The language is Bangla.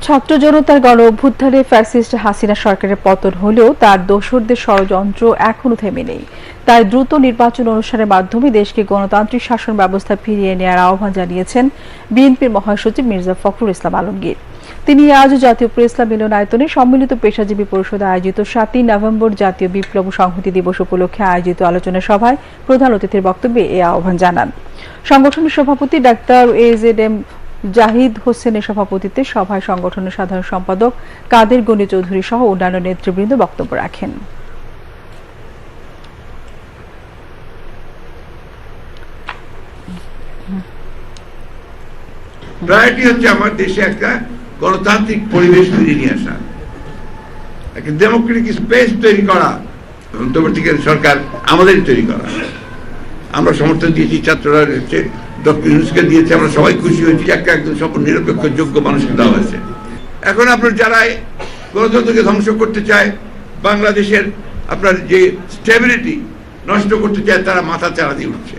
ছাত্র জনতার গণ অভ্যুত্থানে ফ্যাসিস্ট হাসিনা সরকারের পতন হলেও তার দোসরদের ষড়যন্ত্র এখনো থেমে নেই। তাই দ্রুত নির্বাচন অনুষ্ঠানের মাধ্যমে দেশকে গণতান্ত্রিক শাসন ব্যবস্থা ফিরিয়ে নেওয়ার আহ্বান জানিয়েছেন বিএনপির মহাসচিব মির্জা ফখরুল ইসলাম আলমগীর। তিনি আজ জাতীয় প্রেসক্লাব মিলনায়তনে সম্মিলিত পেশাজীবী পরিষদে আয়োজিত 7ই নভেম্বর জাতীয় বিপ্লব সংহতি দিবস উপলক্ষে আয়োজিত আলোচনা সভায় প্রধান অতিথির বক্তব্যে এই আহ্বান জানান। সংগঠনের সভাপতি ডাক্তার এজেডএম জাহিদ হোসেনের সভাপতিত্বে সভায় সংগঠনের সাধারণ সম্পাদক কাদের গনি চৌধুরী সহ অন্যান্য নেতৃবৃন্দ বক্তব্য রাখেন। প্রায়োরিটি হচ্ছে আমার দেশে একটা গণতান্ত্রিক পরিবেশ ফিরিয়ে নিয়ে আসা, একটা ডেমোক্রেটিক স্পেস তৈরি করা, অন্তর্বর্তীকালীন সরকার আমাদের তৈরি করা। আমরা সমর্থন দিয়েছি, ছাত্ররা হচ্ছে ডক্টর ইউনূসকে দিয়েছে, আমরা সবাই খুশি হয়েছি। একদম সম্পূর্ণ নিরপেক্ষ যোগ্য মানুষকে দেওয়া হয়েছে। এখন আপনার যারা গণতন্ত্রকে ধ্বংস করতে চায়, বাংলাদেশের আপনার যে স্টেবিলিটি নষ্ট করতে চায়, তারা মাথা চারা দিয়ে উঠছে।